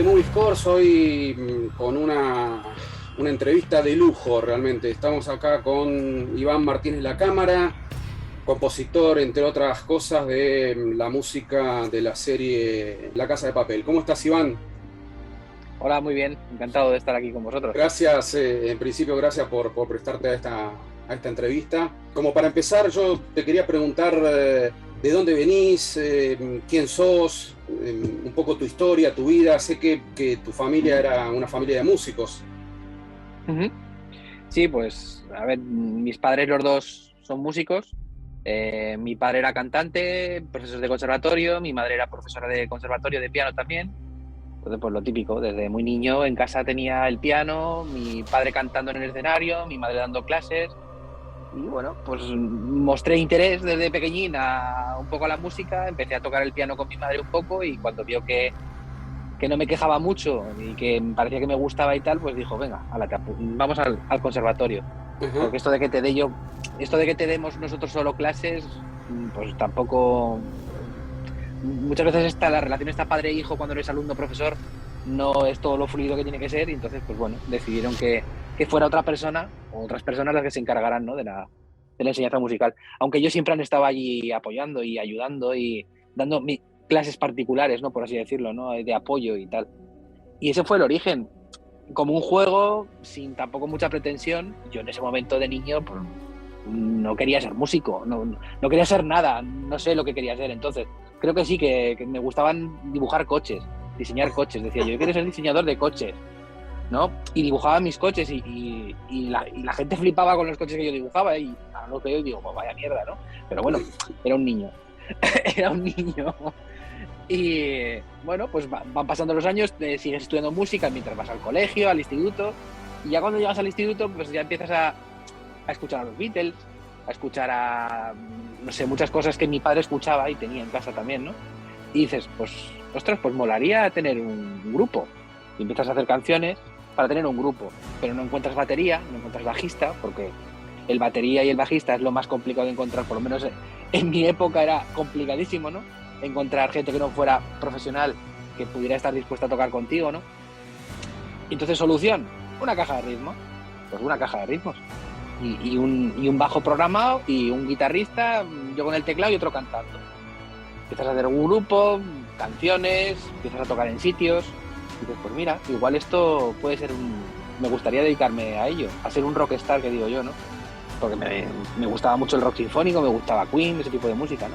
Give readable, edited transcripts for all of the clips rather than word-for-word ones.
de Movie Scores hoy con una entrevista de lujo realmente. Estamos acá con Iván Martínez La Cámara, compositor, entre otras cosas, de la música de la serie La Casa de Papel. ¿Cómo estás, Iván? Hola, muy bien, encantado de estar aquí con vosotros. Gracias, en principio, gracias por prestarte a esta entrevista. Como para empezar, yo te quería preguntar de dónde venís, quién sos, un poco tu historia, tu vida. Sé que tu familia era una familia de músicos. Ujú. Sí, pues, a ver, mis padres los dos son músicos. Mi padre era cantante, profesor de conservatorio, mi madre era profesora de conservatorio de piano también. Entonces, pues lo típico, desde muy niño en casa tenía el piano, mi padre cantando en el escenario, mi madre dando clases. Y bueno, pues mostré interés desde pequeñín un poco a la música, empecé a tocar el piano con mi madre un poco y cuando vio que no me quejaba mucho y que me parecía que me gustaba y tal, pues dijo, venga, vamos al conservatorio. Ajá. Porque esto de que te demos nosotros solo clases, pues tampoco, muchas veces la relación está padre-hijo cuando eres alumno-profesor, no es todo lo fluido que tiene que ser, y entonces, pues bueno, decidieron que fuera otra persona o otras personas las que se encargaran, ¿no?, de la enseñanza musical. Aunque yo siempre han estado allí apoyando y ayudando y dando clases particulares, ¿no?, por así decirlo, ¿no?, de apoyo y tal. Y ese fue el origen, como un juego, sin tampoco mucha pretensión. Yo en ese momento de niño, pues, no quería ser músico, no quería ser nada, no sé lo que quería ser. Entonces, creo que sí, que me gustaban dibujar coches, diseñar coches. Decía yo quiero ser diseñador de coches, ¿no? Y dibujaba mis coches y la gente flipaba con los coches que yo dibujaba y a lo que yo digo, pues vaya mierda, ¿no? Pero bueno, era un niño, era un niño. Y bueno, pues van pasando los años, sigues estudiando música mientras vas al colegio, al instituto, y ya cuando llegas al instituto, pues ya empiezas a escuchar a los Beatles, a escuchar a, no sé, muchas cosas que mi padre escuchaba y tenía en casa también, ¿no? Y dices, pues, ostras, pues molaría tener un grupo. Y empiezas a hacer canciones para tener un grupo, pero no encuentras batería, no encuentras bajista, porque el batería y el bajista es lo más complicado de encontrar, por lo menos en mi época era complicadísimo, ¿no?, encontrar gente que no fuera profesional, que pudiera estar dispuesta a tocar contigo, ¿no? Y entonces, solución, una caja de ritmos. Pues una caja de ritmos. Y un bajo programado y un guitarrista, yo con el teclado y otro cantando. Empiezas a hacer un grupo, canciones, empiezas a tocar en sitios. Y dices, pues mira, igual esto puede ser me gustaría dedicarme a ello, a ser un rockstar, que digo yo, ¿no? Porque me gustaba mucho el rock sinfónico, me gustaba Queen, ese tipo de música, ¿no?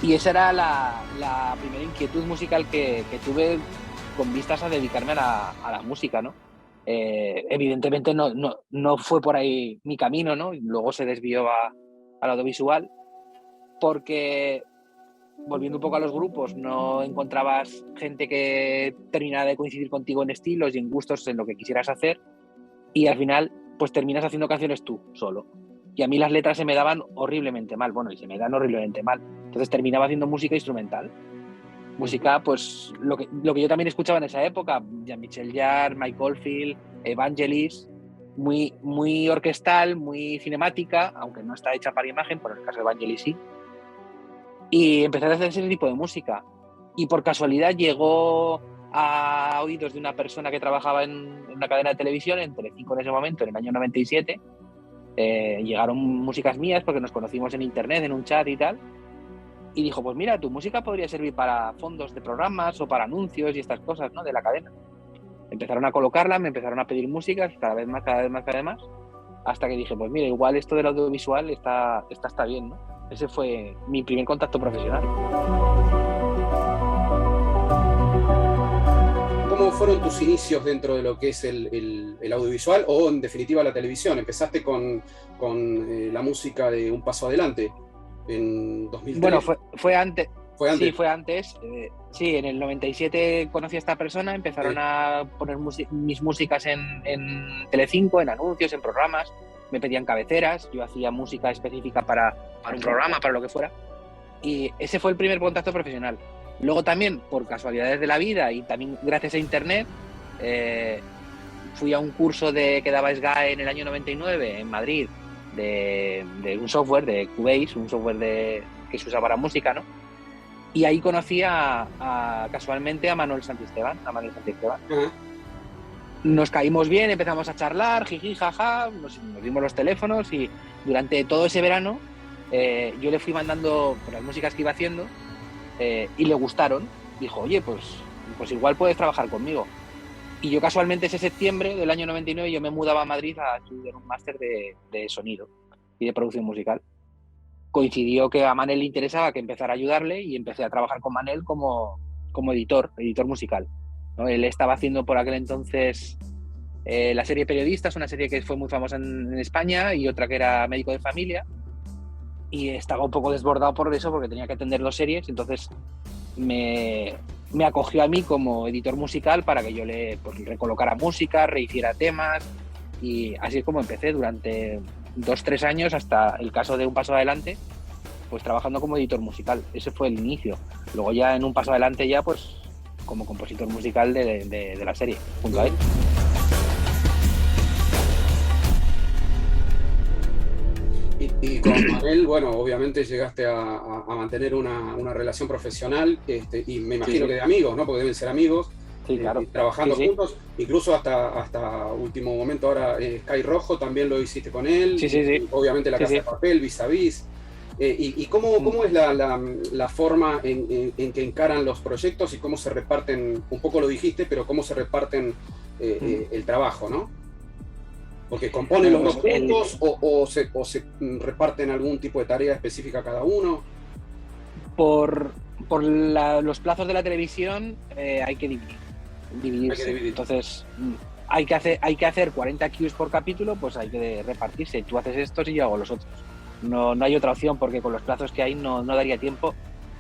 Y esa era la primera inquietud musical que tuve con vistas a dedicarme a la música, ¿no? Evidentemente no fue por ahí mi camino, ¿no? Y luego se desvió al audiovisual porque, volviendo un poco a los grupos, no encontrabas gente que terminara de coincidir contigo en estilos y en gustos en lo que quisieras hacer, y al final pues terminas haciendo canciones tú solo. Y a mí las letras se me daban horriblemente mal, bueno, y se me dan horriblemente mal. Entonces terminaba haciendo música instrumental. Música, pues lo que yo también escuchaba en esa época, Jean-Michel Jarre, Mike Oldfield, Evangelis, muy orquestal, muy cinemática, aunque no está hecha para imagen, por el caso de Evangelis sí. Y empecé a hacer ese tipo de música. Y por casualidad llegó a oídos de una persona que trabajaba en una cadena de televisión, en Telecinco en ese momento, en el año 97. Llegaron músicas mías porque nos conocimos en internet, en un chat y tal. Y dijo, pues mira, tu música podría servir para fondos de programas o para anuncios y estas cosas, ¿no?, de la cadena. Empezaron a colocarla, me empezaron a pedir músicas, cada vez más, hasta que dije, pues mira, igual esto del audiovisual está bien, ¿no? Ese fue mi primer contacto profesional. ¿Cómo fueron tus inicios dentro de lo que es el audiovisual o, en definitiva, la televisión? Empezaste con la música de Un Paso Adelante en Bueno, 2003. fue antes. ¿Fue Sí, antes? fue antes. Sí, en el 97 conocí a esta persona, empezaron Sí. a poner mis músicas en Telecinco, en anuncios, en programas, me pedían cabeceras, yo hacía música específica para un programa, para lo que fuera, y ese fue el primer contacto profesional. Luego también, por casualidades de la vida y también gracias a internet, fui a un curso que daba SGAE en el año 99 en Madrid, de un software, de Cubase, un software que se usa para música, ¿no? Y ahí conocí casualmente a Manuel Santisteban. Ajá. Nos caímos bien, empezamos a charlar, jiji, jaja, nos dimos los teléfonos y durante todo ese verano yo le fui mandando las músicas que iba haciendo y le gustaron. Dijo, oye, pues igual puedes trabajar conmigo. Y yo casualmente ese septiembre del año 99 yo me mudaba a Madrid a estudiar un máster de sonido y de producción musical. Coincidió que a Manel le interesaba que empezara a ayudarle y empecé a trabajar con Manel como editor musical, ¿no? Él estaba haciendo por aquel entonces la serie Periodistas, una serie que fue muy famosa en España, y otra que era Médico de Familia, y estaba un poco desbordado por eso porque tenía que atender 2 series. Entonces me acogió a mí como editor musical para que yo le recolocara música, rehiciera temas, y así es como empecé durante 2-3 años hasta el caso de Un Paso Adelante, pues trabajando como editor musical. Ese fue el inicio. Luego ya en Un Paso Adelante ya pues como compositor musical de la serie, junto a él. Y con Manel, bueno, obviamente llegaste a mantener una relación profesional, y me imagino que de amigos, ¿no? Porque deben ser amigos. Sí, claro. Trabajando juntos, incluso hasta último momento ahora Sky Rojo también lo hiciste con él. Sí. Obviamente La Casa de Papel, Vis a Vis. ¿Y cómo es la forma en que encaran los proyectos y cómo se reparten, un poco lo dijiste, pero cómo se reparten el trabajo, ¿no? Porque componen los dos juntos o se reparten algún tipo de tarea específica cada uno. Por los plazos de la televisión hay que dividirse. Entonces hay que hacer 40 cues por capítulo, pues hay que repartirse. Tú haces estos y yo hago los otros. No hay otra opción, porque con los plazos que hay no daría tiempo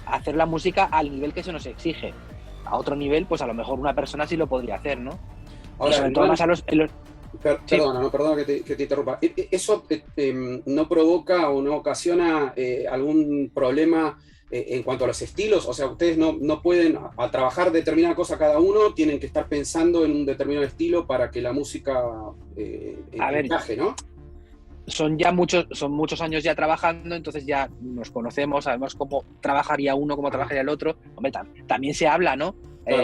a hacer la música al nivel que se nos exige. A otro nivel, pues a lo mejor una persona sí lo podría hacer, ¿no? Ahora, sobre todo más a los... Perdona que te interrumpa. ¿Eso no provoca o no ocasiona algún problema en cuanto a los estilos? O sea, ustedes no pueden, al trabajar determinada cosa cada uno, tienen que estar pensando en un determinado estilo para que la música encaje, ¿no? Son muchos años ya trabajando, entonces ya nos conocemos, sabemos cómo trabajaría uno, cómo trabajaría el otro. Hombre, también se habla, ¿no? Claro.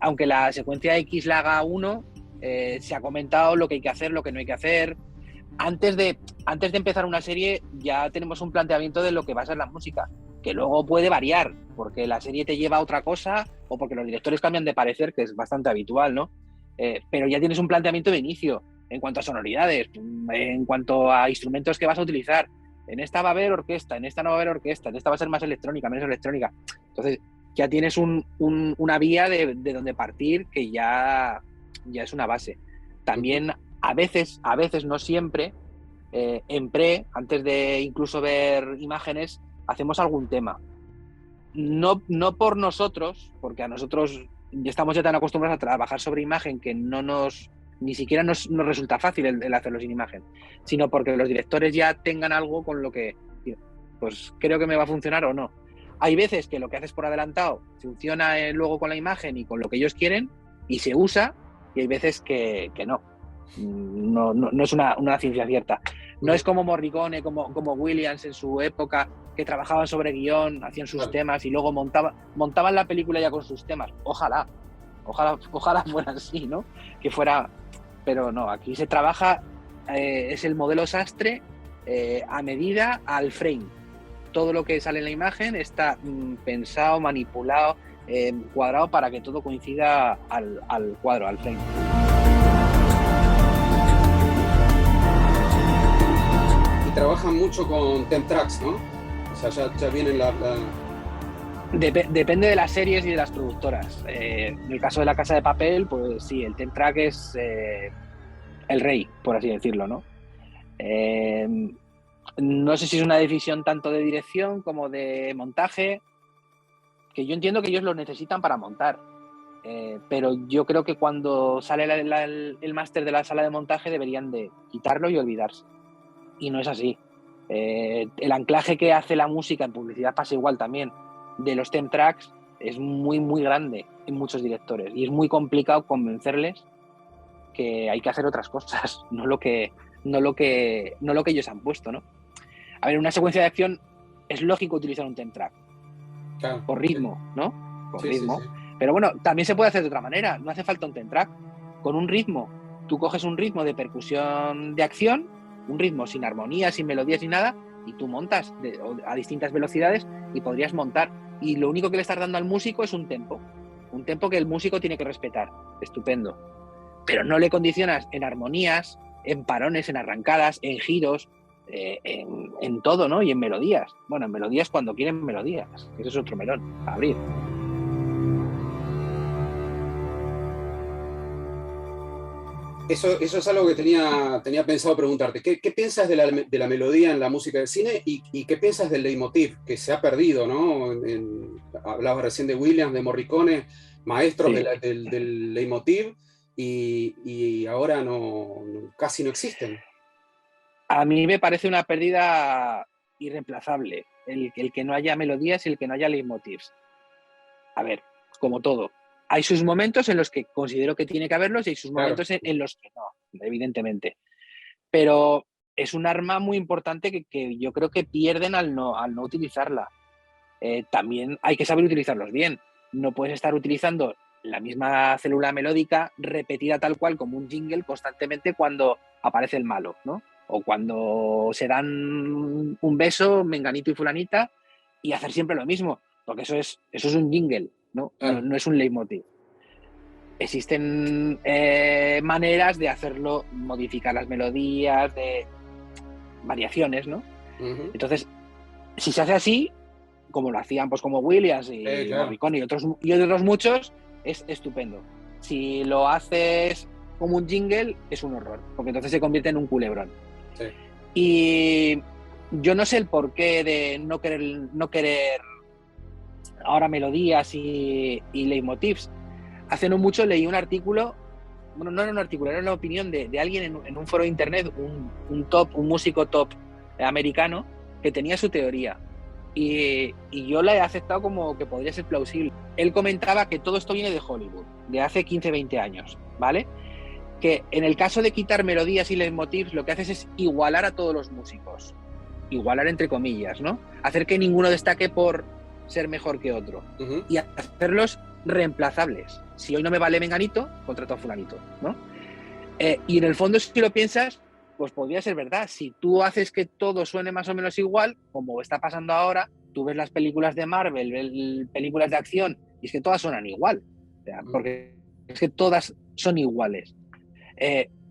Aunque la secuencia X la haga uno, se ha comentado lo que hay que hacer, lo que no hay que hacer. Antes de empezar una serie ya tenemos un planteamiento de lo que va a ser la música, que luego puede variar, porque la serie te lleva a otra cosa o porque los directores cambian de parecer, que es bastante habitual, ¿no? Pero ya tienes un planteamiento de inicio en cuanto a sonoridades, en cuanto a instrumentos que vas a utilizar. En esta va a haber orquesta, en esta no va a haber orquesta, en esta va a ser más electrónica, menos electrónica. Entonces ya tienes una vía de donde partir que ya es una base. También a veces, no siempre, antes de incluso ver imágenes, hacemos algún tema. No por nosotros, porque a nosotros estamos ya tan acostumbrados a trabajar sobre imagen que ni siquiera nos resulta fácil el hacerlo sin imagen, sino porque los directores ya tengan algo con lo que, pues creo que me va a funcionar o no. Hay veces que lo que haces por adelantado funciona luego con la imagen y con lo que ellos quieren y se usa, y hay veces que no. No es una ciencia cierta. No es como Morricone, como Williams en su época, que trabajaban sobre guión, hacían sus temas y luego montaban la película ya con sus temas. Ojalá fuera así, ¿no? Que fuera... Pero no, aquí se trabaja, es el modelo sastre a medida, al frame. Todo lo que sale en la imagen está pensado, manipulado, cuadrado para que todo coincida al cuadro, al frame. Trabajan mucho con temp tracks, ¿no? O sea, ya vienen Depende de las series y de las productoras. En el caso de La Casa de Papel, pues sí, el temp track es el rey, por así decirlo, ¿no? No sé si es una decisión tanto de dirección como de montaje, que yo entiendo que ellos lo necesitan para montar. Pero yo creo que cuando sale el máster de la sala de montaje deberían de quitarlo y olvidarse. Y no es así. El anclaje que hace la música en publicidad pasa igual también. De los temp tracks es muy, muy grande en muchos directores y es muy complicado convencerles que hay que hacer otras cosas, no lo que ellos han puesto, ¿no? A ver, en una secuencia de acción es lógico utilizar un temp track, Claro. por ritmo, ¿no? Por Sí, ritmo. sí, sí. Pero bueno, también se puede hacer de otra manera, no hace falta un 10-track. Con un ritmo, tú coges un ritmo de percusión de acción, un ritmo sin armonía, sin melodía, sin nada, y tú montas a distintas velocidades y podrías montar. Y lo único que le estás dando al músico es un tempo que el músico tiene que respetar. Estupendo. Pero no le condicionas en armonías, en parones, en arrancadas, en giros, en todo, ¿no? Y en melodías. Bueno, en melodías cuando quieren melodías. Eso es otro melón a abrir. Eso es algo que tenía pensado preguntarte. ¿Qué piensas de la melodía en la música del cine y qué piensas del leitmotiv, que se ha perdido, ¿no? Hablabas recién de Williams, de Morricone, maestros Sí. del leitmotiv, y ahora casi no existen. A mí me parece una pérdida irreemplazable el que no haya melodías y el que no haya leitmotivs. A ver, como todo. Hay sus momentos en los que considero que tiene que haberlos y hay sus momentos en los que no, evidentemente. Pero es un arma muy importante que yo creo que pierden al no utilizarla. También hay que saber utilizarlos bien. No puedes estar utilizando la misma célula melódica repetida tal cual como un jingle constantemente cuando aparece el malo, ¿no? O cuando se dan un beso, menganito y fulanita, y hacer siempre lo mismo, porque eso es un jingle, ¿no? No es un leitmotiv. Existen maneras de hacerlo, modificar las melodías, de variaciones, ¿no? Uh-huh. Entonces, si se hace así, como lo hacían pues como Williams y claro. Morricone y otros muchos, es estupendo. Si lo haces como un jingle, es un horror, porque entonces se convierte en un culebrón. Sí. Y yo no sé el porqué de no querer ahora melodías y leitmotivs. Hace no mucho leí un artículo, bueno, no era un artículo, era una opinión de alguien en un foro de internet, un músico top americano, que tenía su teoría. Y yo la he aceptado como que podría ser plausible. Él comentaba que todo esto viene de Hollywood, de hace 15, 20 años, ¿vale? Que en el caso de quitar melodías y leitmotivs, lo que haces es igualar a todos los músicos. Igualar entre comillas, ¿no? Hacer que ninguno destaque por ser mejor que otro. Uh-huh. Y hacerlos reemplazables. Si hoy no me vale menganito, contrato a fulanito, ¿no? Y en el fondo, si lo piensas, pues podría ser verdad. Si tú haces que todo suene más o menos igual, como está pasando ahora, tú ves las películas de Marvel, ves películas de acción, y es que todas suenan igual. O sea, porque es que todas son iguales.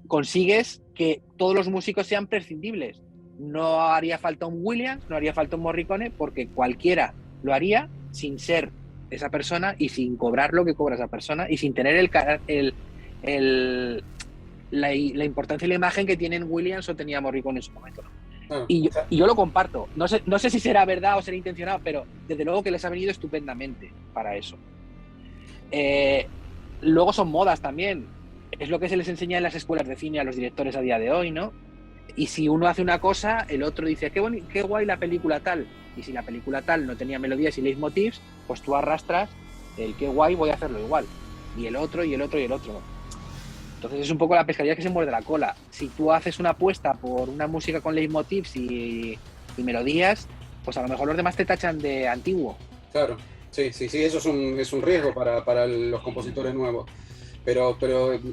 Consigues que todos los músicos sean prescindibles. No haría falta un Williams, no haría falta un Morricone, porque cualquiera lo haría sin ser esa persona y sin cobrar lo que cobra esa persona y sin tener la importancia y la imagen que tienen Williams o tenía Morricone en su momento, ¿no? Y yo lo comparto. No sé si será verdad o será intencionado, pero desde luego que les ha venido estupendamente para eso. Luego son modas también. Es lo que se les enseña en las escuelas de cine a los directores a día de hoy, ¿no? Y si uno hace una cosa, el otro dice, qué guay la película tal. Y si la película tal no tenía melodías y leitmotivs, pues tú arrastras el qué guay, voy a hacerlo igual. Y el otro, y el otro, y el otro. Entonces es un poco la pescadilla que se muerde la cola. Si tú haces una apuesta por una música con leitmotivs y melodías, pues a lo mejor los demás te tachan de antiguo. Claro, sí, eso es un riesgo para los compositores nuevos. Pero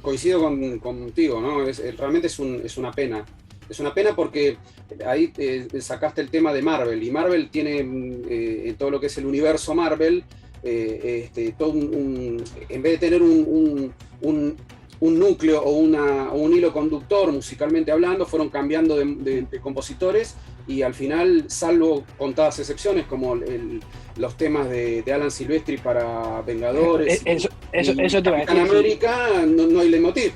coincido contigo, ¿no? Realmente es una pena. Es una pena porque ahí sacaste el tema de Marvel, y Marvel tiene en todo lo que es el universo Marvel, todo en vez de tener un núcleo o un hilo conductor musicalmente hablando, fueron cambiando de compositores, y al final, salvo contadas excepciones como los temas de Alan Silvestri para Vengadores, eso te iba a decir. En América no hay leitmotiv.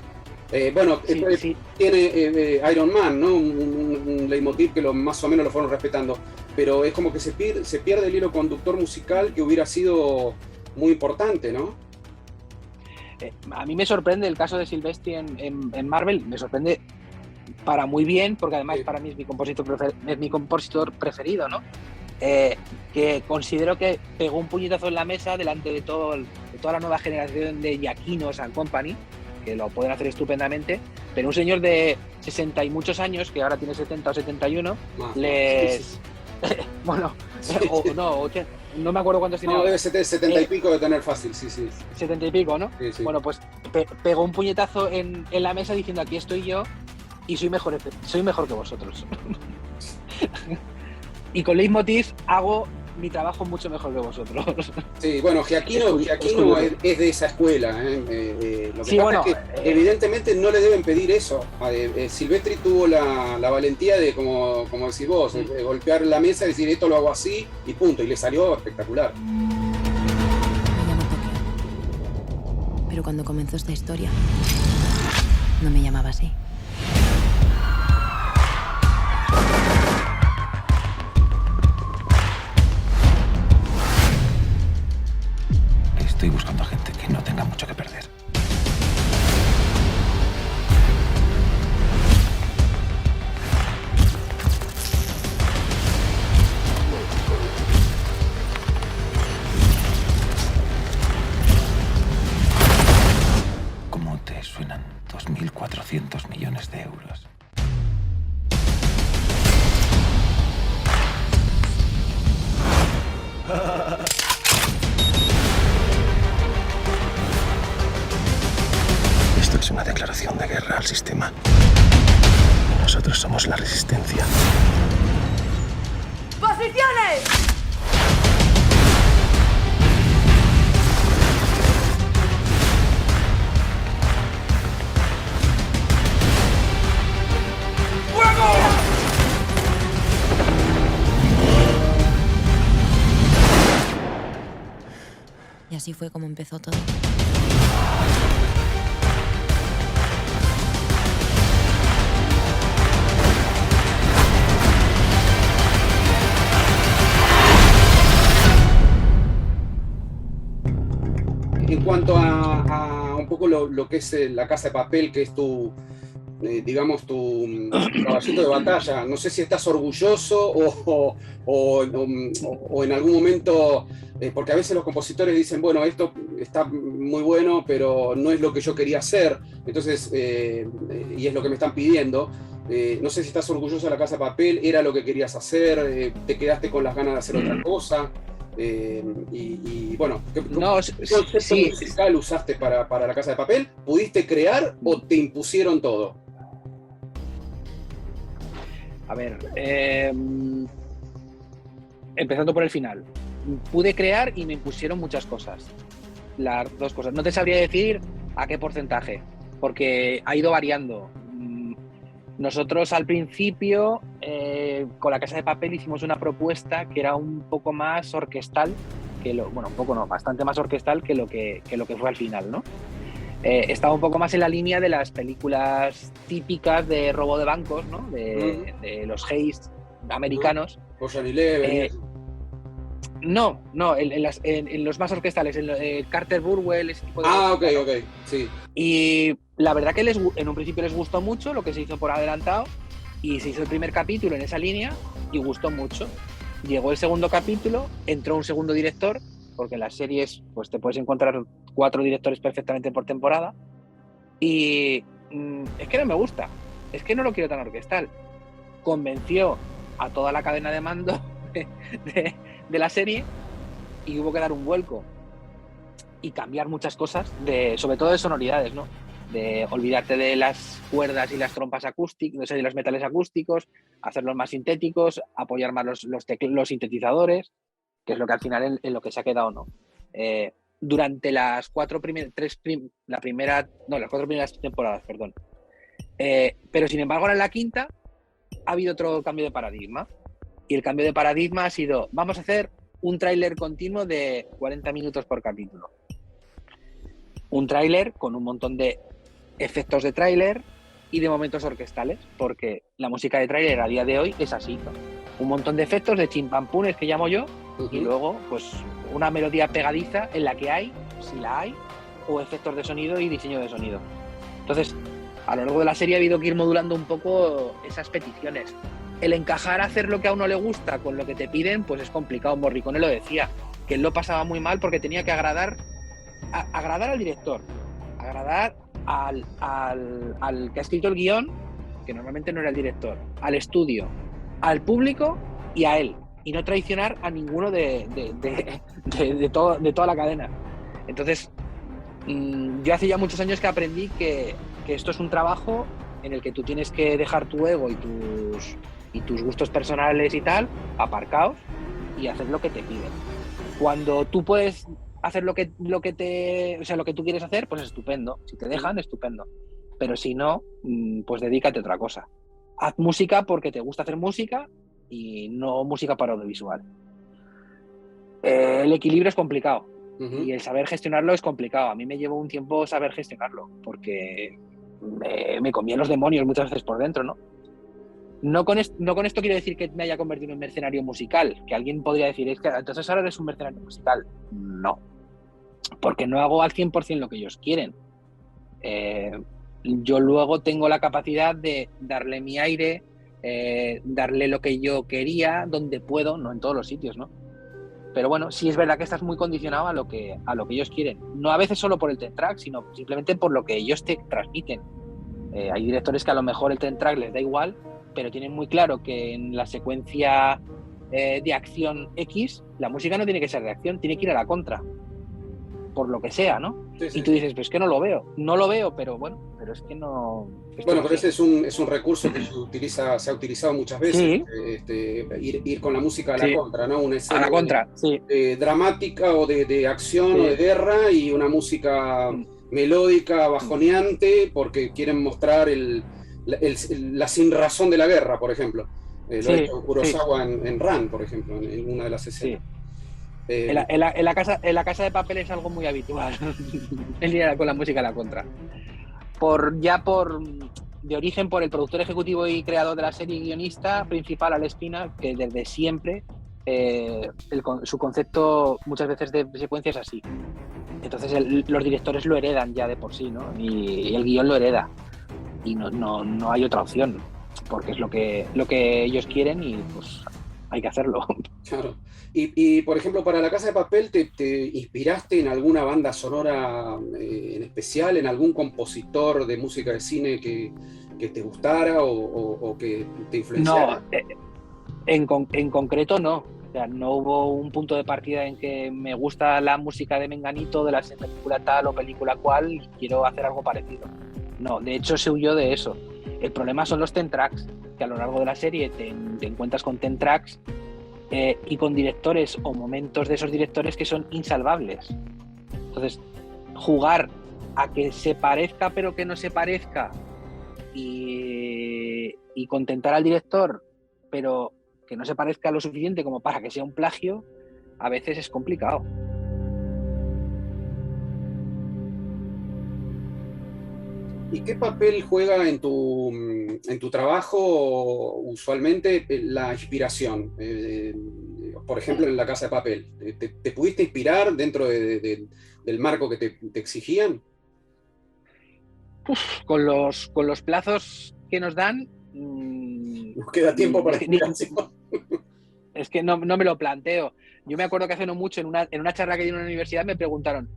Sí. Tiene Iron Man, ¿no? Un leitmotiv que más o menos lo fueron respetando, pero es como que se pierde el hilo conductor musical que hubiera sido muy importante, ¿no? A mí me sorprende el caso de Silvestri en Marvel, me sorprende para muy bien, porque además para mí es mi compositor preferido, ¿no? Que considero que pegó un puñetazo en la mesa delante de toda la nueva generación de Giacchinos and Company, que lo pueden hacer estupendamente, pero un señor de 60 y muchos años, que ahora tiene 70 o 71, bueno, no me acuerdo cuántos tiene. No, debe ser 70 y pico de tener fácil, sí. 70 y pico, ¿no? Sí. Bueno, pues pegó un puñetazo en la mesa diciendo: aquí estoy yo y soy mejor que vosotros. Y con Leitmotiv hago mi trabajo mucho mejor que vosotros. Sí, bueno, Giacchino es de esa escuela. Lo que sí, pasa bueno, es que evidentemente no le deben pedir eso. Silvestri tuvo la valentía de, como decís vos, de golpear la mesa y decir esto lo hago así y punto, y le salió espectacular. Me llamo Tokio. Pero cuando comenzó esta historia, no me llamaba así. Estoy buscando a gente que no tenga mucho que perder. ¿Cómo te suenan 2.400 millones de euros? Esto es una declaración de guerra al sistema. Nosotros somos la resistencia. ¡Posiciones! Y así fue como empezó todo. En cuanto a un poco lo que es La Casa de Papel, que es tu caballito de batalla, no sé si estás orgulloso o en algún momento, porque a veces los compositores dicen, bueno, esto está muy bueno, pero no es lo que yo quería hacer, entonces, y es lo que me están pidiendo. No sé si estás orgulloso de La Casa de Papel, era lo que querías hacer, te quedaste con las ganas de hacer otra cosa. Y bueno, ¿qué concepto musical usaste para La Casa de Papel? ¿Pudiste crear o te impusieron todo? A ver, empezando por el final. Pude crear y me impusieron muchas cosas. Las dos cosas. No te sabría decir a qué porcentaje, porque ha ido variando. Nosotros al principio, con La Casa de Papel, hicimos una propuesta que era un poco más orquestal, bastante más orquestal que lo que fue al final, ¿no? Estaba un poco más en la línea de las películas típicas de robo de bancos, ¿no? De los heist americanos. Ocean Eleven. No, en los más orquestales, en Carter Burwell, ese tipo de cosas. Ok, sí. Y la verdad que en un principio les gustó mucho lo que se hizo por adelantado y se hizo el primer capítulo en esa línea y gustó mucho. Llegó el segundo capítulo, entró un segundo director, porque en las series pues te puedes encontrar 4 directores perfectamente por temporada y es que no me gusta, es que no lo quiero tan orquestal. Convenció a toda la cadena de mando de la serie y hubo que dar un vuelco y cambiar muchas cosas, sobre todo de sonoridades, ¿no? De olvidarte de las cuerdas y las trompas acústicas, de los metales acústicos, hacerlos más sintéticos, apoyar más los sintetizadores, que es lo que al final en lo que se ha quedado, ¿no? Durante las 4 primeras temporadas, perdón. Pero sin embargo, ahora en la quinta ha habido otro cambio de paradigma. Y el cambio de paradigma ha sido, vamos a hacer un tráiler continuo de 40 minutos por capítulo. Un tráiler con un montón de efectos de tráiler y de momentos orquestales, porque la música de tráiler a día de hoy es así, ¿no? Un montón de efectos de chimpampunes que llamo yo, y luego pues una melodía pegadiza en la que hay, si la hay, o efectos de sonido y diseño de sonido. Entonces, a lo largo de la serie ha habido que ir modulando un poco esas peticiones. El encajar a hacer lo que a uno le gusta con lo que te piden, pues es complicado. Morricone lo decía, que él lo pasaba muy mal porque tenía que agradar al director, agradar al que ha escrito el guión, que normalmente no era el director, al estudio, al público y a él. y no traicionar a ninguno de toda la cadena. Entonces, yo hace ya muchos años que aprendí que esto es un trabajo en el que tú tienes que dejar tu ego y tus gustos personales y tal aparcados y hacer lo que te piden. Cuando tú puedes hacer lo que tú quieres hacer, pues estupendo. Si te dejan, estupendo. Pero si no, pues dedícate a otra cosa. Haz música porque te gusta hacer música y no música para audiovisual. El equilibrio es complicado. Y el saber gestionarlo es complicado. A mí me llevó un tiempo saber gestionarlo, porque me comía los demonios muchas veces por dentro, ¿no? No con esto quiero decir que me haya convertido en un mercenario musical, que alguien podría decir, es que entonces ahora eres un mercenario musical. No, porque no hago al 100% lo que ellos quieren. Yo luego tengo la capacidad de darle mi aire, darle lo que yo quería, donde puedo, no en todos los sitios, ¿no? Pero bueno, sí es verdad que estás muy condicionado a lo que ellos quieren. No a veces solo por el 10 track, sino simplemente por lo que ellos te transmiten. Hay directores que a lo mejor el 10 track les da igual, pero tienen muy claro que en la secuencia de acción X, la música no tiene que ser de acción, tiene que ir a la contra. Por lo que sea, ¿no? Sí. Y tú dices, pues que no lo veo. No lo veo, pero bueno, pero es que no... Bueno, pero ese es un recurso que se ha utilizado muchas veces, sí. Ir con la música a la contra, ¿no? Una escena a la contra, sí. Dramática o de acción o de guerra y una música melódica, bajoneante, porque quieren mostrar la sinrazón de la guerra, por ejemplo. Lo ha hecho Kurosawa en Ran, por ejemplo, en una de las escenas. Sí. En la casa de papel es algo muy habitual el ir con la música a la contra. De origen, por el productor ejecutivo y creador de la serie y guionista principal, Alex Pina, que desde siempre su concepto muchas veces de secuencia es así. Entonces los directores lo heredan ya de por sí, ¿no? Y el guión lo hereda. Y no hay otra opción, porque es lo que ellos quieren y pues hay que hacerlo. Claro. Y por ejemplo, para La Casa de Papel, ¿te inspiraste en alguna banda sonora en especial, en algún compositor de música de cine que te gustara o que te influenciara? No, en concreto no. O sea, no hubo un punto de partida en que me gusta la música de Menganito, de la película tal o película cual, y quiero hacer algo parecido. No, de hecho se huyó de eso. El problema son los 10 tracks, que a lo largo de la serie te encuentras con 10 tracks y con directores o momentos de esos directores que son insalvables. Entonces, jugar a que se parezca pero que no se parezca y contentar al director pero que no se parezca lo suficiente como para que sea un plagio, a veces es complicado. ¿Y qué papel juega en tu trabajo usualmente la inspiración? Por ejemplo, en La Casa de Papel. ¿Te pudiste inspirar dentro del marco que te exigían? Con los plazos que nos dan... Nos queda tiempo para inspiración. Es que no me lo planteo. Yo me acuerdo que hace no mucho, en una charla que di en una universidad, me preguntaron: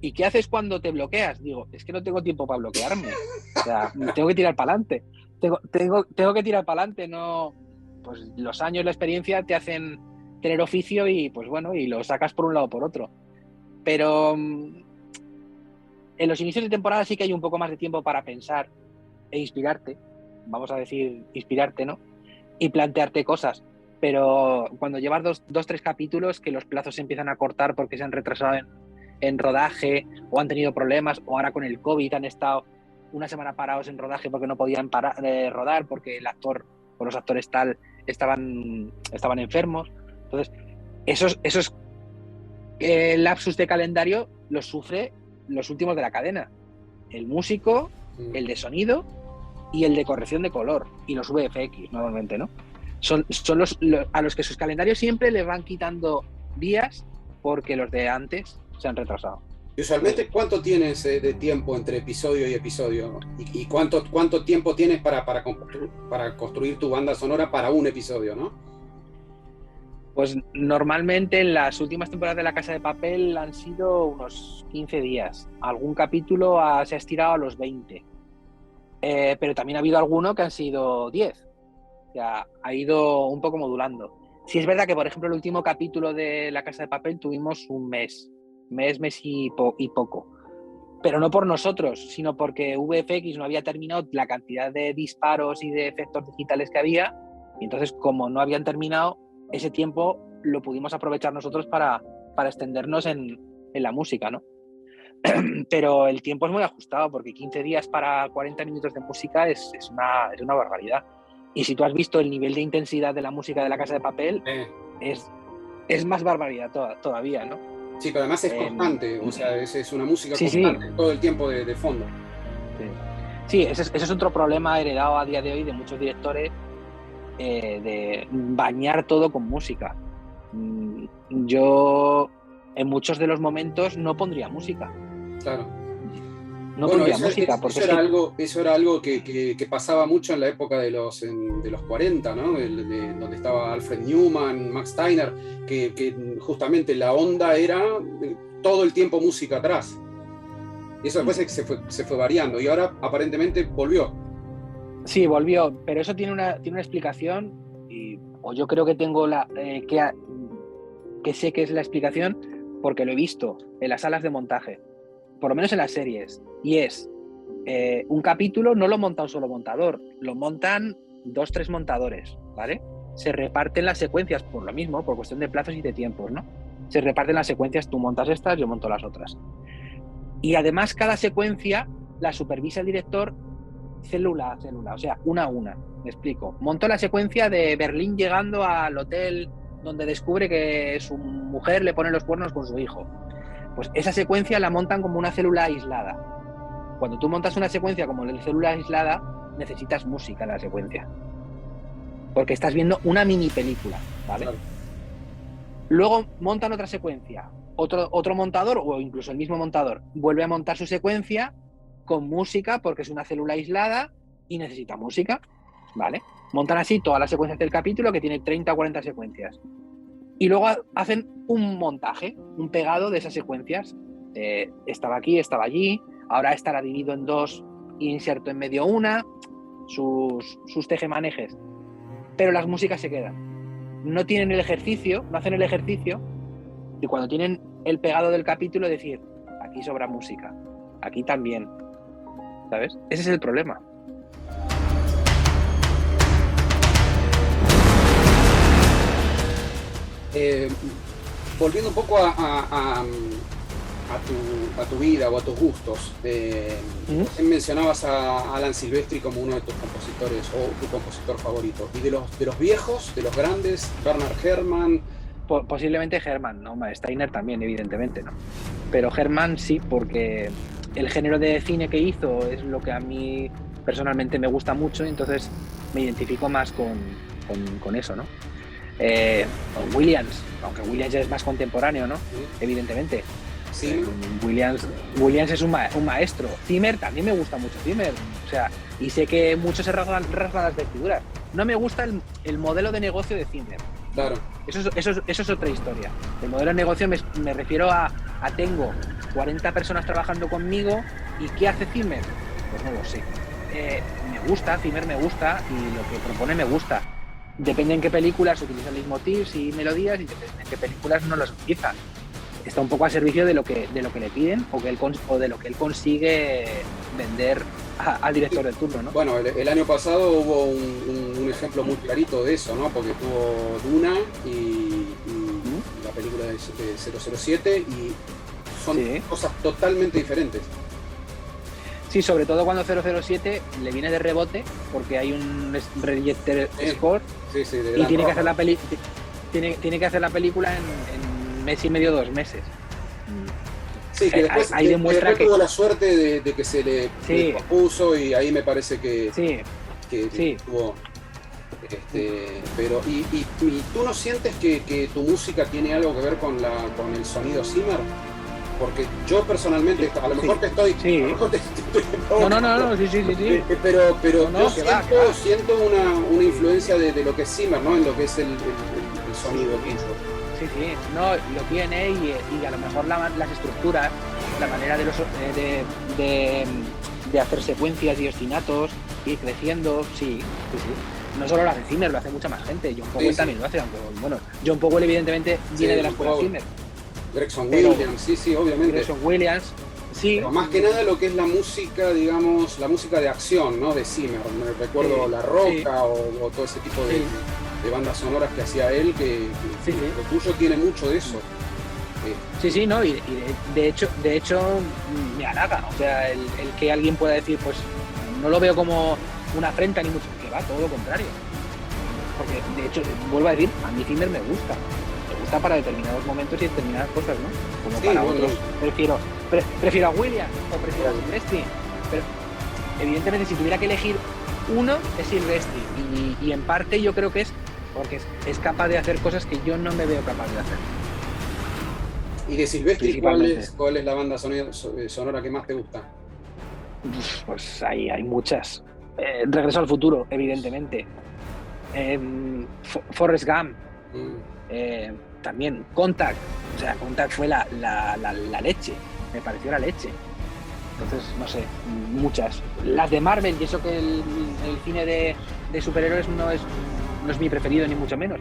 ¿y qué haces cuando te bloqueas? Digo, es que no tengo tiempo para bloquearme. O sea, tengo que tirar para adelante. Tengo que tirar para adelante, no... Pues los años, la experiencia te hacen tener oficio y pues bueno, y lo sacas por un lado o por otro. Pero en los inicios de temporada sí que hay un poco más de tiempo para pensar e inspirarte. Vamos a decir, inspirarte, ¿no? Y plantearte cosas. Pero cuando llevas 2-3 capítulos que los plazos se empiezan a cortar porque se han retrasado en rodaje o han tenido problemas, o ahora con el COVID han estado una semana parados en rodaje porque no podían rodar porque el actor o los actores tal estaban enfermos. Entonces, esos lapsus de calendario los sufre los últimos de la cadena. El músico, el de sonido y el de corrección de color, y los VFX normalmente, ¿no? Son a los que sus calendarios siempre les van quitando días porque los de antes se han retrasado. Y usualmente, ¿cuánto tienes de tiempo entre episodio y episodio? ¿Y cuánto tiempo tienes para construir tu banda sonora para un episodio, no? Pues normalmente en las últimas temporadas de La Casa de Papel han sido unos 15 días. Algún capítulo se ha estirado a los 20. Pero también ha habido alguno que han sido 10. O sea, ha ido un poco modulando. Sí es verdad que, por ejemplo, el último capítulo de La Casa de Papel tuvimos un mes y poco. Pero no por nosotros, sino porque VFX no había terminado la cantidad de disparos y de efectos digitales que había, y entonces, como no habían terminado, ese tiempo lo pudimos aprovechar nosotros para extendernos en la música, ¿no? Pero el tiempo es muy ajustado, porque 15 días para 40 minutos de música es una barbaridad. Y si tú has visto el nivel de intensidad de la música de La Casa de Papel, es más barbaridad todavía, ¿no? Sí, pero además es constante, o sea, es una música constante todo el tiempo de fondo. Sí, ese es otro problema heredado a día de hoy de muchos directores, de bañar todo con música. Yo en muchos de los momentos no pondría música. Claro. No pondría música. Porque eso era algo que pasaba mucho en la época de los 40, ¿no? Donde estaba Alfred Newman, Max Steiner, que justamente la onda era todo el tiempo música atrás. Y eso después se fue variando, y ahora aparentemente volvió. Sí, volvió, pero eso tiene una explicación, o yo creo que tengo que sé que es la explicación porque lo he visto en las salas de montaje, por lo menos en las series, y es un capítulo no lo monta un solo montador, lo montan 2-3 montadores, ¿vale? Se reparten las secuencias por lo mismo, por cuestión de plazos y de tiempos, ¿no? Se reparten las secuencias, tú montas estas, yo monto las otras. Y además cada secuencia la supervisa el director célula a célula, o sea, una a una. Me explico. Montó la secuencia de Berlín llegando al hotel donde descubre que su mujer le pone los cuernos con su hijo. Pues esa secuencia la montan como una célula aislada. Cuando tú montas una secuencia como la célula aislada, necesitas música en la secuencia. Porque estás viendo una mini película, ¿vale? Claro. Luego montan otra secuencia. Otro montador, o incluso el mismo montador, vuelve a montar su secuencia con música porque es una célula aislada y necesita música, ¿vale? Montan así todas las secuencias del capítulo, que tiene 30 o 40 secuencias. Y luego hacen un montaje, un pegado de esas secuencias. Estaba aquí, estaba allí, ahora estará dividido en 2 y inserto en medio una, sus tejemanejes. Pero las músicas se quedan. No tienen el ejercicio, no hacen el ejercicio de cuando tienen el pegado del capítulo decir, aquí sobra música, aquí también, ¿sabes? Ese es el problema. Volviendo un poco a tu vida o a tus gustos, mencionabas a Alan Silvestri como uno de tus compositores o tu compositor favorito. ¿Y de los viejos, de los grandes, Bernard Herrmann? Posiblemente Herrmann, ¿no? Steiner también, evidentemente, ¿no? Pero Herrmann sí, porque el género de cine que hizo es lo que a mí personalmente me gusta mucho, y entonces me identifico más con eso, ¿no? Williams, aunque Williams ya es más contemporáneo, ¿no? Evidentemente. Sí. Williams es un maestro. Zimmer también me gusta mucho, Zimmer. O sea, y sé que muchos se rasgan las vestiduras. No me gusta el modelo de negocio de Zimmer. Claro. Eso es otra historia. El modelo de negocio me refiero a tengo 40 personas trabajando conmigo, ¿y qué hace Zimmer? Pues no lo sé. Me gusta, Zimmer me gusta, y lo que propone me gusta. Depende en qué películas utilizan leitmotivs y melodías, y depende en qué películas no las utiliza. Está un poco a servicio de lo que le piden o de lo que él consigue vender al director del turno, ¿no? Bueno, el año pasado hubo un ejemplo muy clarito de eso, ¿no? Porque tuvo Duna y la película de 007, y son cosas totalmente diferentes. Sí, sobre todo cuando 007 le viene de rebote porque hay un Register Score y tiene que hacer tiene que hacer la película en mes y medio, 2 meses. Sí, que después, ahí demuestra que tuvo la suerte de que se le propuso, y ahí me parece que tuvo. Pero ¿y tú no sientes que tu música tiene algo que ver con el sonido Zimmer? Porque yo personalmente, a lo mejor te estoy... Sí. No, sí. Pero no, yo siento una influencia de lo que es Zimmer, ¿no? En lo que es el sonido que hizo. Sí, no, lo tiene, y a lo mejor las estructuras, la manera de hacer secuencias y ostinatos, ir creciendo, sí. no solo lo hace Zimmer, lo hace mucha más gente. John Powell Sí. también lo hace, aunque bueno, John Powell evidentemente viene de la escuela Zimmer. Gregson Pero- Williams, sí, obviamente. Gregson Williams, sí. Pero más que nada lo que es la música, digamos, la música de acción, ¿no? De Zimmer. Me recuerdo Sí, La Roca sí. o todo ese tipo Sí. de bandas sonoras que hacía él, que Sí, sí. lo tuyo tiene mucho de eso. Sí, no, y de hecho me halaga, o sea, el que alguien pueda decir, pues no lo veo como una afrenta ni mucho, que va, todo lo contrario. Porque de hecho, vuelvo a decir, a mí Zimmer me gusta para determinados momentos y determinadas cosas, ¿no? Como Sí, para bueno. otros, prefiero a Williams o prefiero a Silvestri, pero evidentemente si tuviera que elegir uno es Silvestri, y en parte yo creo que es porque es capaz de hacer cosas que yo no me veo capaz de hacer. Y de Silvestri, Principalmente. ¿cuál es la banda sonora que más te gusta? Pues hay muchas. Regreso al futuro, evidentemente. Forrest Gump, también. Contact. O sea, Contact fue la leche. Me pareció la leche. Entonces, no sé, muchas. Las de Marvel, y eso que el cine de superhéroes no es mi preferido, ni mucho menos.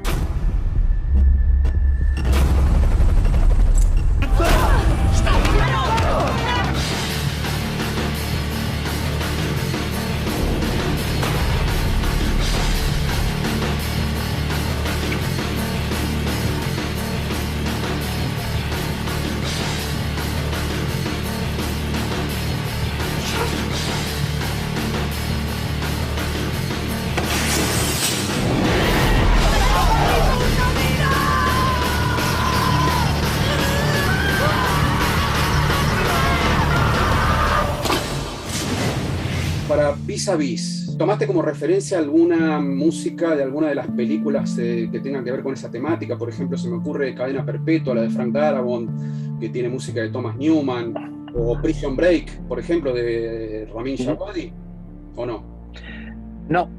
Para Vis a Vis, ¿tomaste como referencia alguna música de alguna de las películas que tengan que ver con esa temática? Por ejemplo, se me ocurre Cadena Perpetua, la de Frank Darabont, que tiene música de Thomas Newman, o Prison Break, por ejemplo, de Ramin Djawadi, ¿o no? No.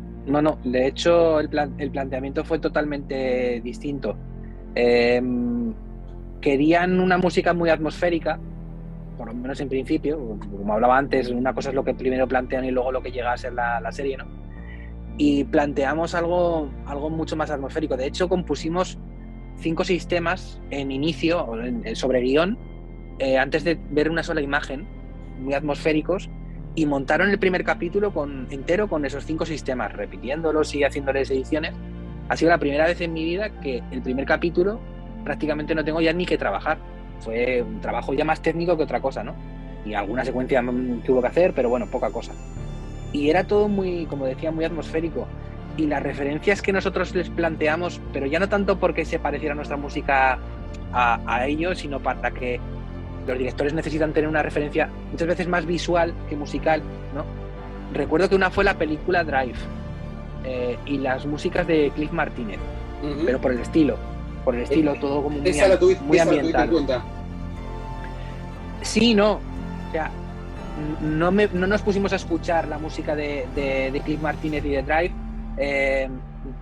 De hecho, el planteamiento fue totalmente distinto. Querían una música muy atmosférica, por lo menos en principio. Como hablaba antes, una cosa es lo que primero plantean y luego lo que llega a ser la serie, ¿no? Y planteamos algo mucho más atmosférico. De hecho, compusimos 5 sistemas en inicio, sobre guión, antes de ver una sola imagen, muy atmosféricos, y montaron el primer capítulo entero con esos 5 sistemas, repitiéndolos y haciéndoles ediciones. Ha sido la primera vez en mi vida que el primer capítulo prácticamente no tengo ya ni que trabajar. Fue un trabajo ya más técnico que otra cosa, ¿no? Y alguna secuencia que hubo que hacer, pero bueno, poca cosa. Y era todo muy, como decía, muy atmosférico. Y las referencias que nosotros les planteamos, pero ya no tanto porque se pareciera nuestra música a ellos, sino para que los directores necesitan tener una referencia muchas veces más visual que musical, ¿no? Recuerdo que una fue la película Drive, y las músicas de Cliff Martínez, pero por el estilo, todo como muy, ¿Esa la tuviste muy en ambiental. cuenta? Sí, no. O sea, no nos pusimos a escuchar la música de Cliff Martínez y de Drive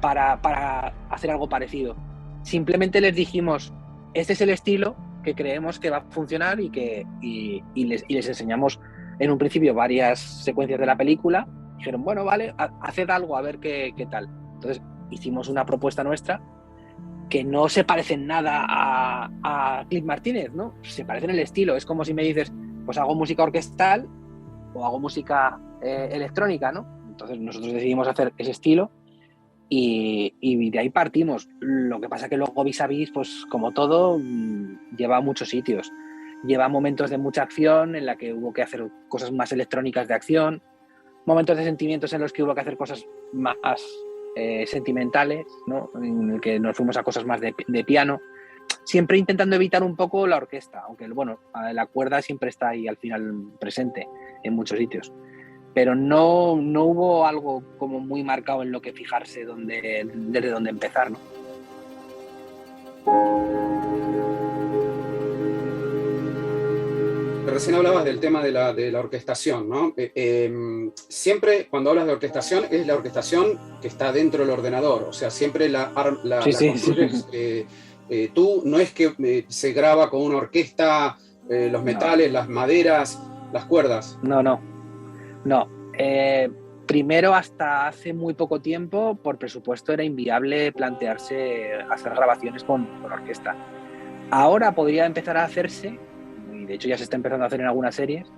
para hacer algo parecido. Simplemente les dijimos, este es el estilo que creemos que va a funcionar y les enseñamos en un principio varias secuencias de la película. Dijeron, bueno, vale, haced algo, a ver qué tal. Entonces hicimos una propuesta nuestra que no se parece en nada a Cliff Martínez, ¿no? Se parece en el estilo. Es como si me dices, pues hago música orquestal o hago música electrónica, ¿no? Entonces nosotros decidimos hacer ese estilo y de ahí partimos. Lo que pasa que luego Vis a Vis, pues como todo, lleva a muchos sitios. Lleva momentos de mucha acción en la que hubo que hacer cosas más electrónicas de acción, momentos de sentimientos en los que hubo que hacer cosas más sentimentales, ¿no? En el que nos fuimos a cosas más de piano, siempre intentando evitar un poco la orquesta, aunque bueno, la cuerda siempre está ahí al final presente en muchos sitios, pero no hubo algo como muy marcado en lo que fijarse desde dónde empezar, ¿no? Recién hablabas del tema de la orquestación, ¿no? Siempre cuando hablas de orquestación es la orquestación que está dentro del ordenador, o sea, siempre la construyes. Tú no es que se graba con una orquesta, los metales, las maderas, las cuerdas. No. Primero, hasta hace muy poco tiempo, por presupuesto era inviable plantearse hacer grabaciones con orquesta. Ahora podría empezar a hacerse, y de hecho ya se está empezando a hacer en algunas series,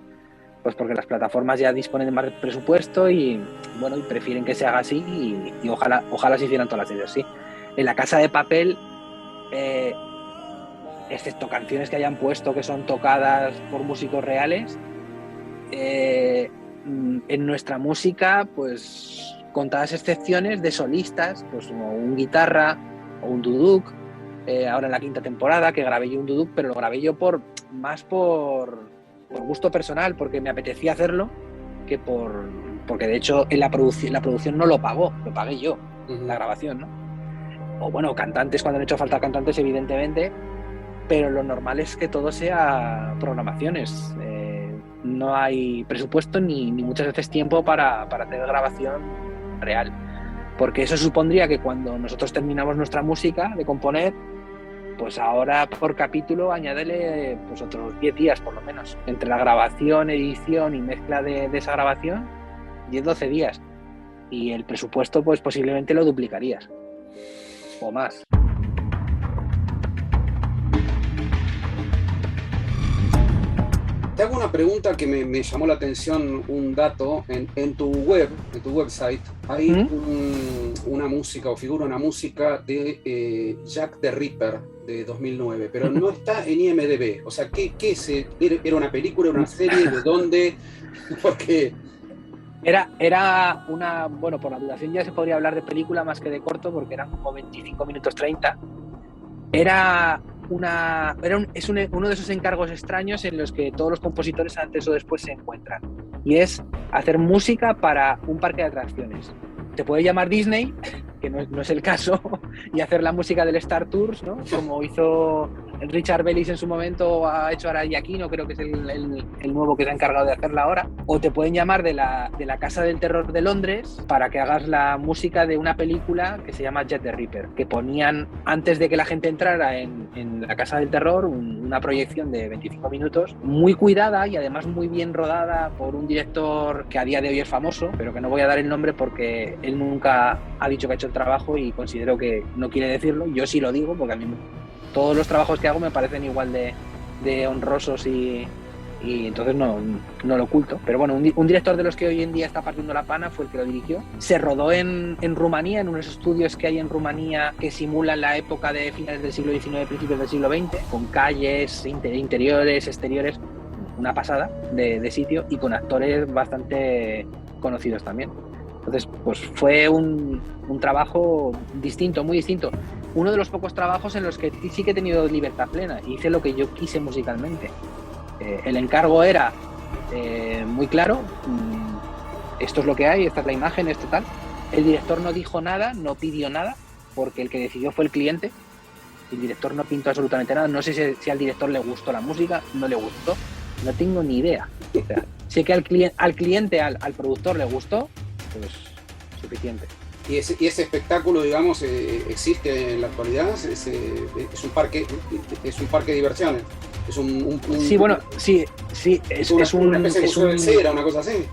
pues porque las plataformas ya disponen de más presupuesto y bueno, y prefieren que se haga así y ojalá se hicieran todas las series así. En La Casa de Papel, excepto canciones que hayan puesto que son tocadas por músicos reales, en nuestra música, pues contadas excepciones de solistas, pues como un guitarra o un duduk, ahora en la 5ª temporada que grabé yo un duduk, pero lo grabé yo más por gusto personal, porque me apetecía hacerlo, porque de hecho en la producción no lo pagó, lo pagué yo, la grabación, ¿no? O bueno, cantantes cuando han hecho falta cantantes, evidentemente, pero lo normal es que todo sea programaciones. No hay presupuesto ni muchas veces tiempo para hacer grabación real, porque eso supondría que cuando nosotros terminamos nuestra música de componer, pues ahora por capítulo añádele pues otros 10 días por lo menos, entre la grabación, edición y mezcla de esa grabación, 10-12 días, y el presupuesto pues posiblemente lo duplicarías o más. Te hago una pregunta que me llamó la atención, un dato. En tu website, hay una música o figura una música de Jack the Ripper de 2009, pero no está en IMDb. O sea, ¿qué es? ¿Era una película, una serie? ¿De dónde? Porque... Era una... Bueno, por la duración ya se podría hablar de película más que de corto, porque eran como 25 minutos 30. Uno de esos encargos extraños en los que todos los compositores antes o después se encuentran, y es hacer música para un parque de atracciones. Te puede llamar Disney, que no es el caso, y hacer la música del Star Tours, ¿no? Como hizo Richard Bellis en su momento, ha hecho ahora Giacchino, creo que es el nuevo que se ha encargado de hacerla ahora. O te pueden llamar de la Casa del Terror de Londres para que hagas la música de una película que se llama Jack the Ripper, que ponían antes de que la gente entrara en la Casa del Terror una proyección de 25 minutos, muy cuidada y además muy bien rodada por un director que a día de hoy es famoso, pero que no voy a dar el nombre porque él nunca ha dicho que ha hecho el trabajo y considero que no quiere decirlo. Yo sí lo digo porque a mí todos los trabajos que hago me parecen igual de honrosos y entonces no lo oculto. Pero bueno, un director de los que hoy en día está partiendo la pana fue el que lo dirigió. Se rodó en Rumanía, en unos estudios que hay en Rumanía que simulan la época de finales del siglo XIX, principios del siglo XX, con calles, interiores, exteriores, una pasada de sitio, y con actores bastante conocidos también. Entonces, pues fue un trabajo distinto, muy distinto. Uno de los pocos trabajos en los que sí que he tenido libertad plena y hice lo que yo quise musicalmente. El encargo era muy claro, esto es lo que hay, esta es la imagen, esto tal. El director no dijo nada, no pidió nada, porque el que decidió fue el cliente. El director no pintó absolutamente nada. No sé si al director le gustó la música, no le gustó, no tengo ni idea. O sea, sé que al cliente, al productor le gustó, pues suficiente. ¿Y ese espectáculo, digamos, existe en la actualidad? ¿Es un parque de diversiones? ¿Es sí, bueno, sí, es una especie de museo de cera, una cosa así?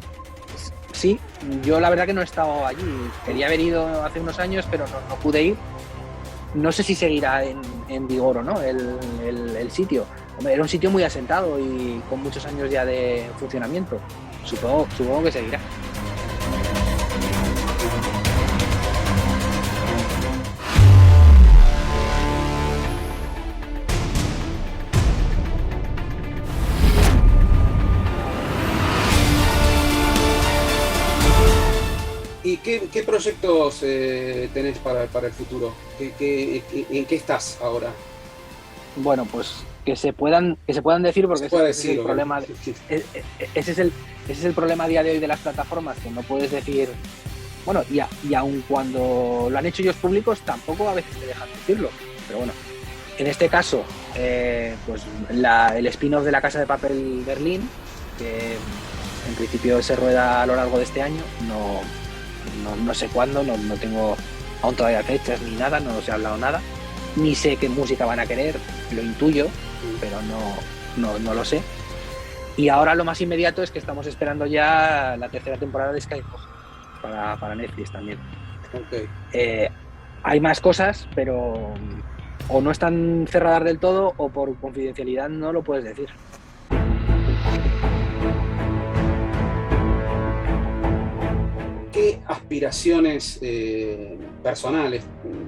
Sí, yo la verdad que no he estado allí. Quería haber ido hace unos años, pero no pude ir. No sé si seguirá en vigor o no el sitio. Hombre, era un sitio muy asentado y con muchos años ya de funcionamiento. Supongo que seguirá. ¿Y qué proyectos tenés para el futuro? ¿En qué estás ahora? Bueno, pues que se puedan decir, porque ese es el problema. Ese es el problema a día de hoy de las plataformas, que no puedes decir. Bueno, y aun cuando lo han hecho ellos públicos, tampoco a veces te dejan decirlo. Pero bueno, en este caso, pues el spin-off de La Casa de Papel Berlín, que en principio se rueda a lo largo de este año, no sé cuándo, no tengo aún todavía fechas ni nada, no se ha hablado nada, ni sé qué música van a querer, lo intuyo, pero no lo sé. Y ahora lo más inmediato es que estamos esperando ya la 3ª temporada de Skyfall, para Netflix también. Ok. Hay más cosas, pero o no están cerradas del todo o por confidencialidad no lo puedes decir. ¿Qué aspiraciones personales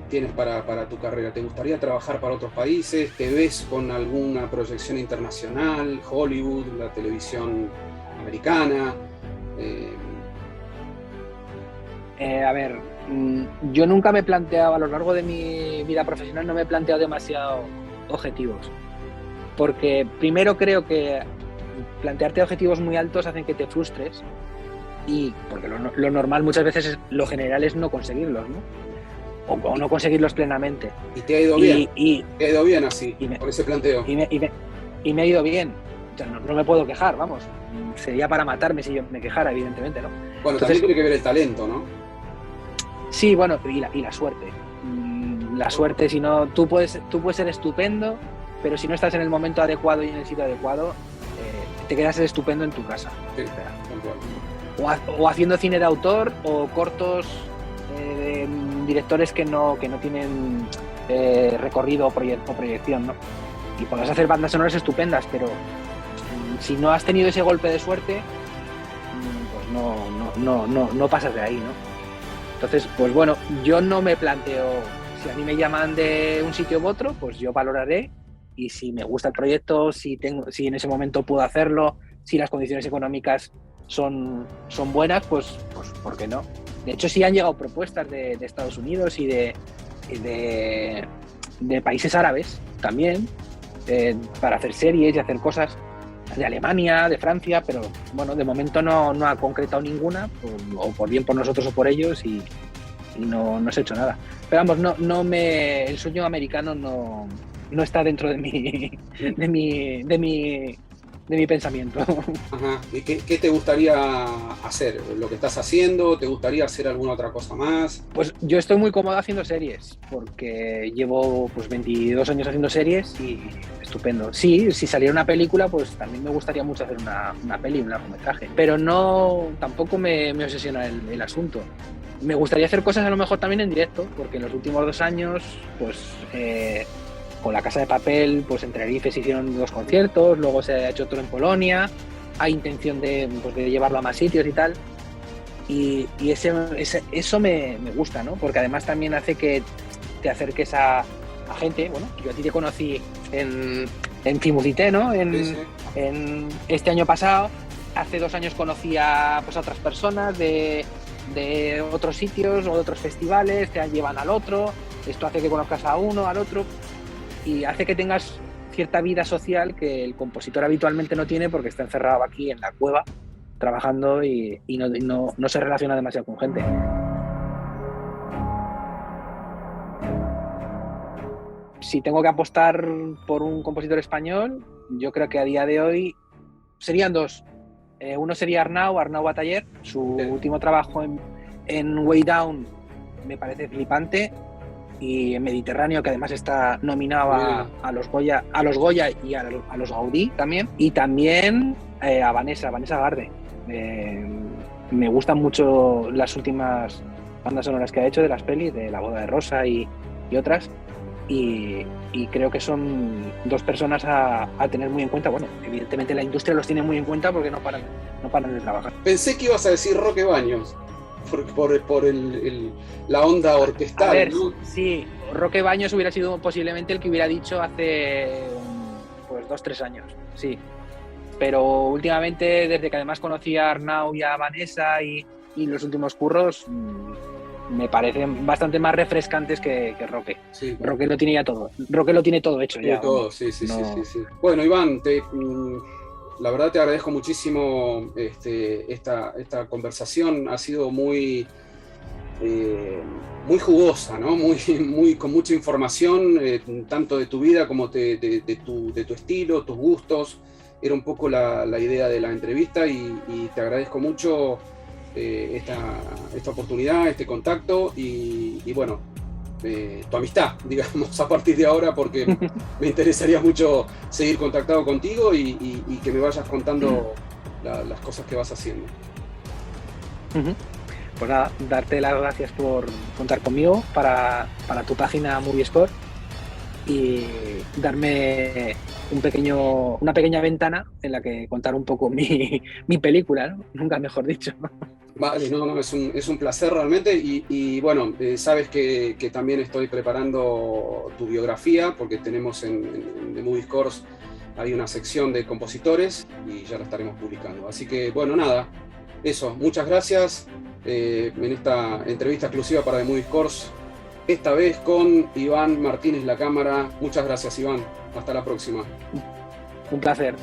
tienes para tu carrera? ¿Te gustaría trabajar para otros países? ¿Te ves con alguna proyección internacional? ¿Hollywood, la televisión americana? A ver, yo nunca me he planteado, a lo largo de mi vida profesional, no me he planteado demasiado objetivos. Porque primero creo que plantearte objetivos muy altos hacen que te frustres. Y porque lo normal muchas veces, lo general es no conseguirlos, ¿no? O no conseguirlos plenamente. ¿Y te ha ido bien? ¿Te ha ido bien así, con ese planteo? Y me ha ido bien. O sea, no me puedo quejar, vamos. Sería para matarme si yo me quejara, evidentemente, ¿no? Bueno, entonces, también tiene que ver el talento, ¿no? Sí, bueno, y la suerte. La suerte, si no, tú puedes ser estupendo, pero si no estás en el momento adecuado y en el sitio adecuado, te quedas estupendo en tu casa. Sí, o haciendo cine de autor o cortos de directores que no tienen recorrido o proyección, ¿no? Y podrás hacer bandas sonoras estupendas, pero si no has tenido ese golpe de suerte, pues no pasas de ahí, ¿no? Entonces, pues bueno, yo no me planteo, si a mí me llaman de un sitio u otro, pues yo valoraré, y si me gusta el proyecto, si en ese momento puedo hacerlo, si las condiciones económicas son buenas, pues ¿por qué no? De hecho, sí han llegado propuestas de Estados Unidos y de países árabes también, para hacer series y hacer cosas, de Alemania, de Francia, pero bueno, de momento no ha concretado ninguna, o por bien por nosotros o por ellos, y no se ha hecho nada. Pero vamos, el sueño americano no está dentro de mi pensamiento. Ajá. ¿Y qué te gustaría hacer? ¿Lo que estás haciendo? ¿Te gustaría hacer alguna otra cosa más? Pues yo estoy muy cómodo haciendo series, porque llevo pues 22 años haciendo series y estupendo. Sí, si saliera una película, pues también me gustaría mucho hacer una peli, un largometraje. Pero tampoco me obsesiona el asunto. Me gustaría hacer cosas a lo mejor también en directo, porque en los últimos 2 años, pues con La Casa de Papel, pues en Tenerife se hicieron 2 conciertos, luego se ha hecho otro en Polonia, hay intención de llevarlo a más sitios y tal, y eso me gusta, ¿no? Porque además también hace que te acerques a gente. Bueno, yo a ti te conocí en Filmucité, ¿no? En este año pasado. Hace 2 años conocí a otras personas de otros sitios o de otros festivales, te llevan al otro, esto hace que conozcas a uno, al otro, y hace que tengas cierta vida social que el compositor habitualmente no tiene, porque está encerrado aquí en la cueva trabajando y no se relaciona demasiado con gente. Si tengo que apostar por un compositor español, yo creo que a día de hoy serían 2. Uno sería Arnau Bataller. Su último trabajo en Way Down me parece flipante, y en Mediterráneo, que además está nominado a los Goya y a los Gaudí también, y también a Vanessa Garde. Me gustan mucho las últimas bandas sonoras que ha hecho de las pelis, de La boda de Rosa y otras, y creo que son 2 personas a tener muy en cuenta. Bueno, evidentemente la industria los tiene muy en cuenta porque no paran de trabajar. Pensé que ibas a decir Roque Baños, por la onda orquestal. A ver, ¿no? Sí, Roque Baños hubiera sido posiblemente el que hubiera dicho hace 2-3 años, sí. Pero últimamente, desde que además conocí a Arnau y a Vanessa y los últimos curros, me parecen bastante más refrescantes que Roque. Sí. Roque lo tiene ya todo. Roque lo tiene todo hecho. Tiene todo, sí. Bueno, Iván, la verdad te agradezco muchísimo esta conversación. Ha sido muy jugosa, ¿no? Con mucha información, tanto de tu vida como de tu estilo, tus gustos. Era un poco la idea de la entrevista, y te agradezco mucho esta oportunidad, este contacto, y bueno, tu amistad, digamos, a partir de ahora, porque me interesaría mucho seguir contactado contigo y que me vayas contando las cosas que vas haciendo. pues nada, darte las gracias por contar conmigo para tu página Movie Score y darme una pequeña ventana en la que contar un poco mi película, ¿no? Nunca mejor dicho. Vale, no, es un placer realmente y bueno, sabes que también estoy preparando tu biografía porque tenemos en The Movie Scores hay una sección de compositores y ya la estaremos publicando. Así que bueno, nada, eso, muchas gracias en esta entrevista exclusiva para The Movie Scores, esta vez con Iván Martínez La Cámara. Muchas gracias, Iván. Hasta la próxima. Un placer.